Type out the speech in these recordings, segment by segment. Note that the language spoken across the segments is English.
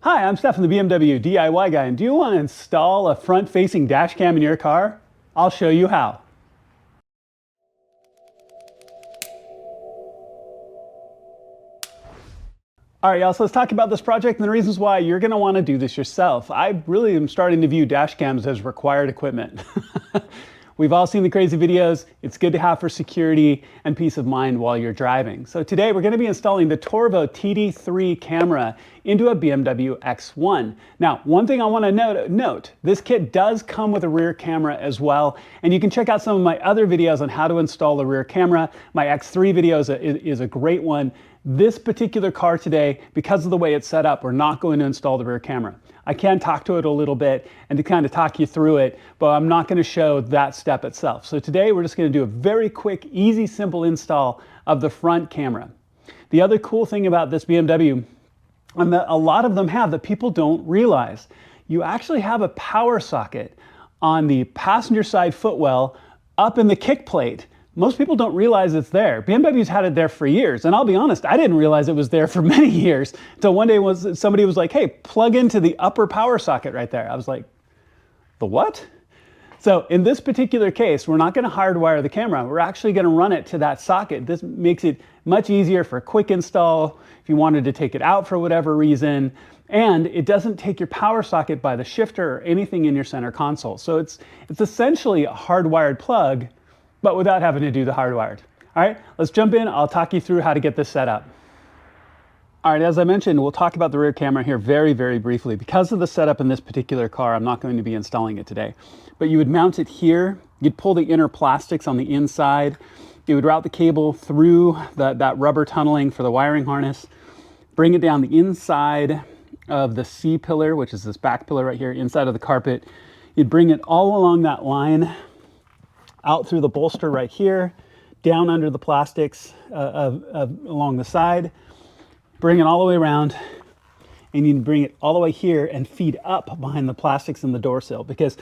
Hi, I'm Stefan, the BMW DIY guy, and do you want to install a front-facing dash cam in your car? I'll show you how. All right, y'all, so let's talk about this project and the reasons why you're going to want to do this yourself. I really am starting to view dash cams as required equipment. We've all seen the crazy videos. It's good to have for security and peace of mind while you're driving. So today we're going to be installing the Torvo TD3 camera into a BMW X1. Now, one thing I want to note, this kit does come with a rear camera as well, and you can check out some of my other videos on how to install a rear camera. My X3 video is a great one. This particular car today, because of the way it's set up, we're not going to install the rear camera. I can talk to it a little bit and to kind of talk you through it, but I'm not going to show that step itself. So today we're just going to do a very quick, easy, simple install of the front camera. The other cool thing about this BMW, and that a lot of them have that people don't realize, you actually have a power socket on the passenger side footwell up in the kick plate. Most people don't realize it's there. BMW's had it there for years, and I'll be honest, I didn't realize it was there for many years until one day somebody was like, hey, plug into the upper power socket right there. I was like, the what? So in this particular case, we're not going to hardwire the camera. We're actually going to run it to that socket. This makes it much easier for a quick install if you wanted to take it out for whatever reason, and it doesn't take your power socket by the shifter or anything in your center console. So it's essentially a hardwired plug, but without having to do the hardwired. All right, let's jump in. I'll talk you through how to get this set up. All right, as I mentioned, we'll talk about the rear camera here very, very briefly. Because of the setup in this particular car, I'm not going to be installing it today. But you would mount it here. You'd pull the inner plastics on the inside. You would route the cable through that rubber tunneling for the wiring harness. Bring it down the inside of the C pillar, which is this back pillar right here, inside of the carpet. You'd bring it all along that line, out through the bolster right here, down under the plastics along the side, bring it all the way around, and you can bring it all the way here and feed up behind the plastics in the door sill, because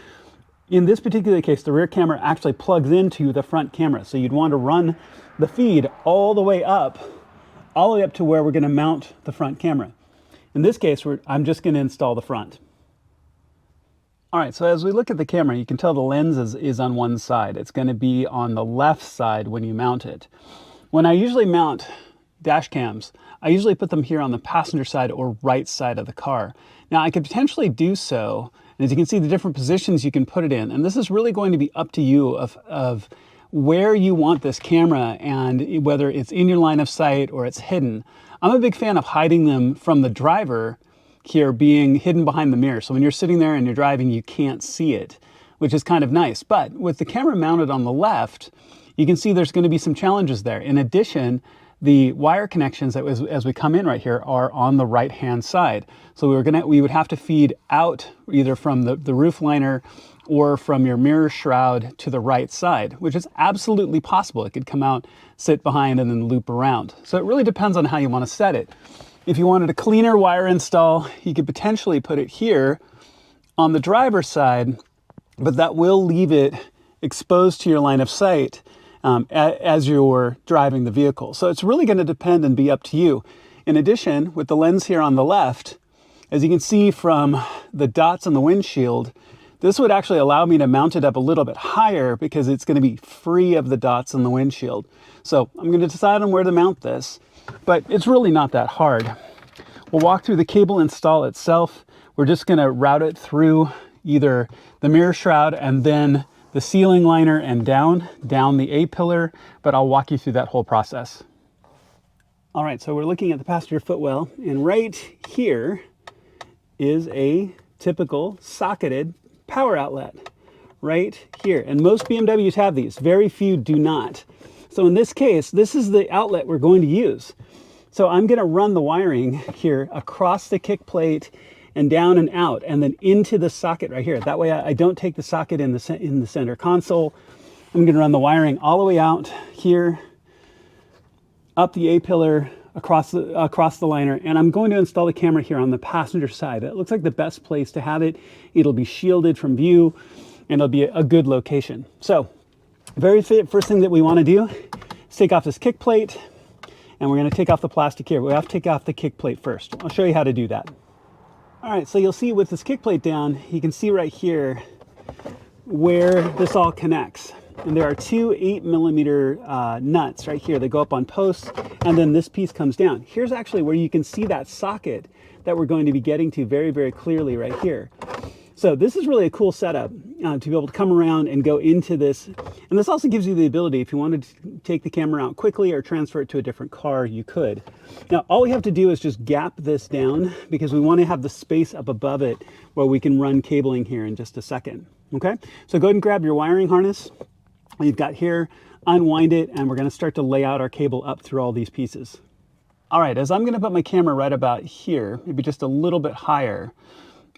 in this particular case, the rear camera actually plugs into the front camera. So you'd want to run the feed all the way up to where we're going to mount the front camera. In this case, I'm just going to install the front. All right, so as we look at the camera, you can tell the lens is on one side. It's going to be on the left side when you mount it. When I usually mount dash cams, I usually put them here on the passenger side or right side of the car. Now, I could potentially do so, and as you can see, the different positions you can put it in, and this is really going to be up to you of where you want this camera and whether it's in your line of sight or it's hidden. I'm a big fan of hiding them from the driver here, being hidden behind the mirror. So when you're sitting there and you're driving, you can't see it, which is kind of nice. But with the camera mounted on the left, you can see there's going to be some challenges there. In addition, the wire connections that as we come in right here are on the right-hand side. So we would have to feed out either from the roof liner or from your mirror shroud to the right side, which is absolutely possible. It could come out, sit behind, and then loop around. So it really depends on how you want to set it. If you wanted a cleaner wire install, you could potentially put it here on the driver's side, but that will leave it exposed to your line of sight as you're driving the vehicle. So it's really going to depend and be up to you. In addition, with the lens here on the left, as you can see from the dots on the windshield, this would actually allow me to mount it up a little bit higher because it's going to be free of the dots on the windshield. So I'm going to decide on where to mount this, but it's really not that hard. We'll walk through the cable install itself. We're just going to route it through either the mirror shroud and then the ceiling liner and down the A pillar, but I'll walk you through that whole process. All right, so we're looking at the passenger footwell, and right here is a typical socketed power outlet right here. And most BMWs have these, very few do not. So in this case, this is the outlet we're going to use. So I'm going to run the wiring here across the kick plate and down and out and then into the socket right here. That way I don't take the socket in the center console. I'm going to run the wiring all the way out here, up the A pillar, across the liner, and I'm going to install the camera here on the passenger side. It looks like the best place to have it. It'll be shielded from view and it'll be a good location. So very first thing that we want to do is take off this kick plate, and we're going to take off the plastic here. We have to take off the kick plate first. I'll show you how to do that. All right, so you'll see with this kick plate down, you can see right here where this all connects. And there are two 8mm nuts right here that go up on posts, and then this piece comes down. Here's actually where you can see that socket that we're going to be getting to very, very clearly right here. So this is really a cool setup to be able to come around and go into this. And this also gives you the ability, if you wanted to take the camera out quickly or transfer it to a different car, you could. Now, all we have to do is just gap this down because we want to have the space up above it where we can run cabling here in just a second. Okay, so go ahead and grab your wiring harness you've got here, unwind it, and we're going to start to lay out our cable up through all these pieces. All right, as I'm going to put my camera right about here, maybe just a little bit higher,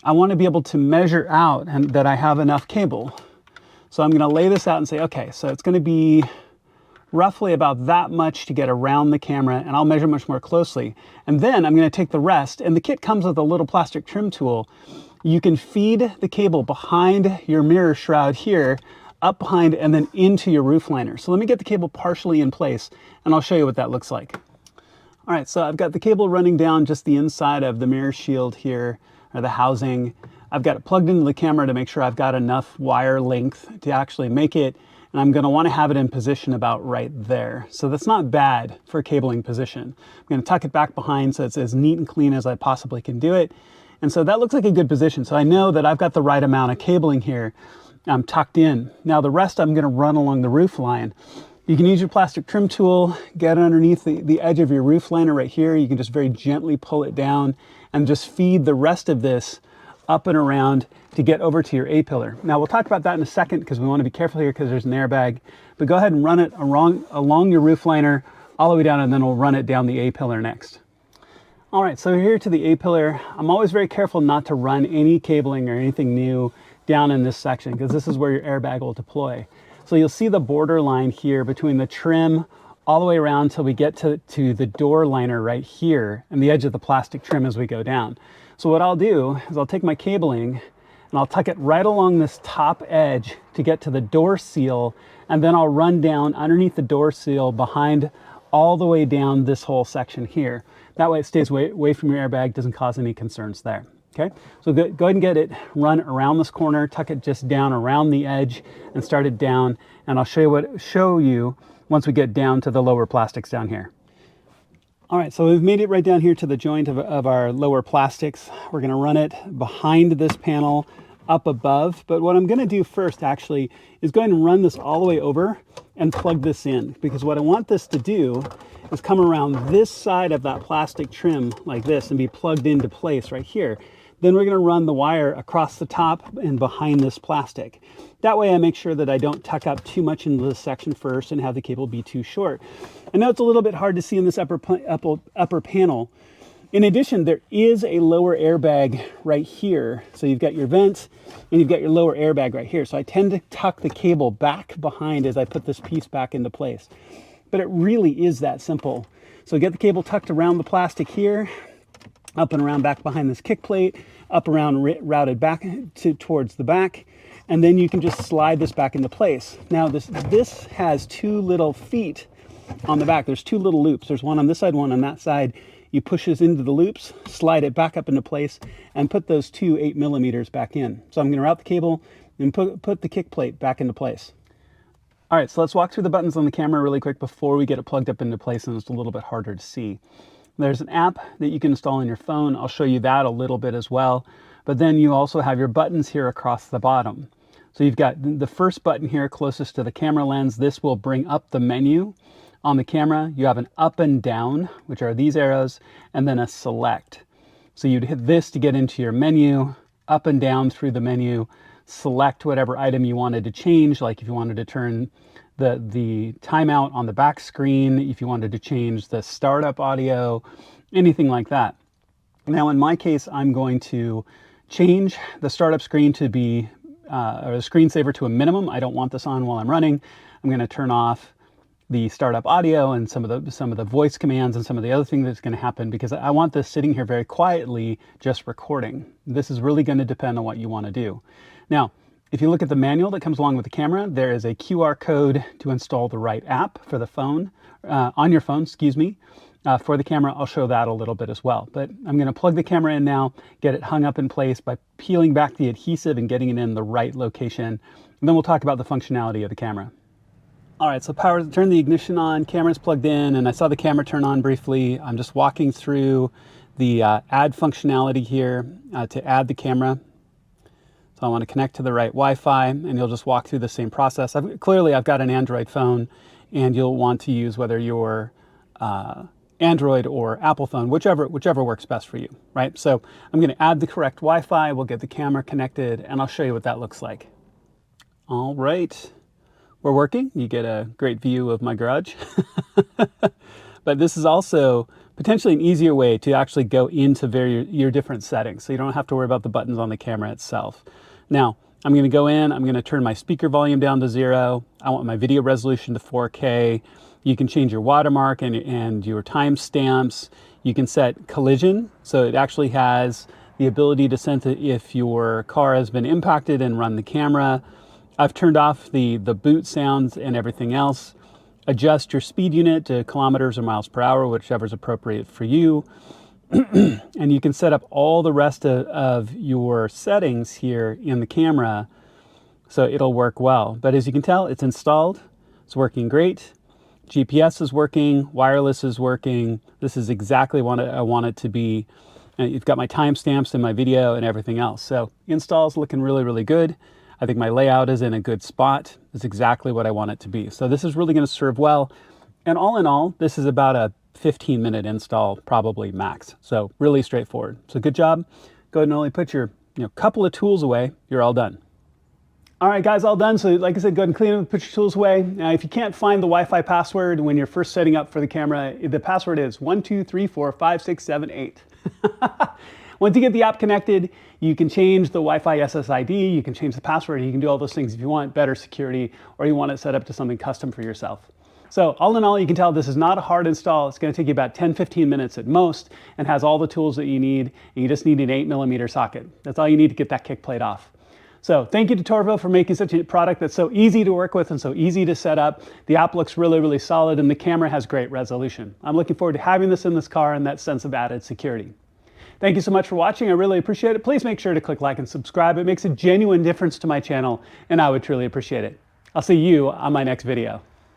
I want to be able to measure out and that I have enough cable. So I'm going to lay this out and say, okay, so it's going to be roughly about that much to get around the camera, and I'll measure much more closely. And then I'm going to take the rest, and the kit comes with a little plastic trim tool. You can feed the cable behind your mirror shroud here, up behind, and then into your roof liner. So let me get the cable partially in place, and I'll show you what that looks like. All right, so I've got the cable running down just the inside of the mirror shield here, or the housing. I've got it plugged into the camera to make sure I've got enough wire length to actually make it, and I'm going to want to have it in position about right there. So that's not bad for a cabling position. I'm going to tuck it back behind so it's as neat and clean as I possibly can do it. And so that looks like a good position. So I know that I've got the right amount of cabling here tucked in. Now the rest I'm going to run along the roof line. You can use your plastic trim tool, get underneath the edge of your roof liner right here. You can just very gently pull it down and just feed the rest of this up and around to get over to your A-pillar. Now we'll talk about that in a second because we want to be careful here because there's an airbag, but go ahead and run it along your roof liner all the way down, and then we'll run it down the A-pillar next. All right, so here to the A-pillar. I'm always very careful not to run any cabling or anything new down in this section because this is where your airbag will deploy. So you'll see the border line here between the trim all the way around till we get to the door liner right here and the edge of the plastic trim as we go down. So what I'll do is I'll take my cabling and I'll tuck it right along this top edge to get to the door seal, and then I'll run down underneath the door seal behind all the way down this whole section here. That way it stays away from your airbag, doesn't cause any concerns there. Okay, so go ahead and get it run around this corner, tuck it just down around the edge and start it down, and I'll show you once we get down to the lower plastics down here. All right, so we've made it right down here to the joint of our lower plastics. We're gonna run it behind this panel up above, but what I'm gonna do first actually is go ahead and run this all the way over and plug this in, because what I want this to do is come around this side of that plastic trim like this and be plugged into place right here. Then we're going to run the wire across the top and behind this plastic. That way I make sure that I don't tuck up too much into this section first and have the cable be too short. I know it's a little bit hard to see in this upper panel. In addition, there is a lower airbag right here. So you've got your vent and you've got your lower airbag right here. So I tend to tuck the cable back behind as I put this piece back into place. But it really is that simple. So get the cable tucked around the plastic here, up and around back behind this kick plate, up around routed back towards the back, and then you can just slide this back into place. Now this has two little feet on the back. There's two little loops. There's one on this side, one on that side. You push this into the loops, slide it back up into place, and put those two 8mm back in. So I'm going to route the cable and put the kick plate back into place. All right, so let's walk through the buttons on the camera really quick before we get it plugged up into place, and it's a little bit harder to see. There's an app that you can install on your phone. I'll show you that a little bit as well. But then you also have your buttons here across the bottom. So you've got the first button here closest to the camera lens. This will bring up the menu on the camera. You have an up and down, which are these arrows, and then a select. So you'd hit this to get into your menu, up and down through the menu, select whatever item you wanted to change, like if you wanted to turn the timeout on the back screen, if you wanted to change the startup audio, anything like that. Now in my case, I'm going to change the startup screen to be, or the screensaver to a minimum. I don't want this on while I'm running. I'm going to turn off the startup audio and some of the voice commands and some of the other things that's going to happen, because I want this sitting here very quietly, just recording. This is really going to depend on what you want to do. Now, if you look at the manual that comes along with the camera, there is a QR code to install the right app for the phone, on your phone, excuse me. for the camera. I'll show that a little bit as well. But I'm going to plug the camera in now, get it hung up in place by peeling back the adhesive and getting it in the right location. And then we'll talk about the functionality of the camera. All right, so turn the ignition on, camera's plugged in, and I saw the camera turn on briefly. I'm just walking through the add functionality here to add the camera. So I want to connect to the right Wi-Fi, and you'll just walk through the same process. Clearly, I've got an Android phone, and you'll want to use whether you're Android or Apple phone, whichever works best for you, right? So I'm going to add the correct Wi-Fi, we'll get the camera connected, and I'll show you what that looks like. All right, we're working. You get a great view of my garage. But this is also potentially an easier way to actually go into your different settings, so you don't have to worry about the buttons on the camera itself. Now, I'm going to go in, I'm going to turn my speaker volume down to 0. I want my video resolution to 4K. You can change your watermark and your timestamps. You can set collision, so it actually has the ability to sense if your car has been impacted and run the camera. I've turned off the boot sounds and everything else. Adjust your speed unit to kilometers or miles per hour, whichever is appropriate for you. And you can set up all the rest of your settings here in the camera, so it'll work well. But as you can tell, it's installed. It's working great. GPS is working, wireless is working. This is exactly what I want it to be. And you've got my timestamps in my video and everything else. So install is looking really, really good. I think my layout is in a good spot. It's exactly what I want it to be. So this is really going to serve well. And all in all, this is about a 15-minute install, probably max. So really straightforward. So good job. Go ahead and only put your couple of tools away. You're all done. All right, guys, all done. So like I said, go ahead and clean up, put your tools away. Now, if you can't find the Wi-Fi password when you're first setting up for the camera, the password is 12345678. Once you get the app connected, you can change the Wi-Fi SSID, you can change the password, you can do all those things if you want better security or you want it set up to something custom for yourself. So all in all, you can tell this is not a hard install. It's going to take you about 10-15 minutes at most and has all the tools that you need. And you just need an 8mm socket. That's all you need to get that kick plate off. So thank you to Torvo for making such a product that's so easy to work with and so easy to set up. The app looks really, really solid and the camera has great resolution. I'm looking forward to having this in this car and that sense of added security. Thank you so much for watching. I really appreciate it. Please make sure to click like and subscribe. It makes a genuine difference to my channel and I would truly appreciate it. I'll see you on my next video.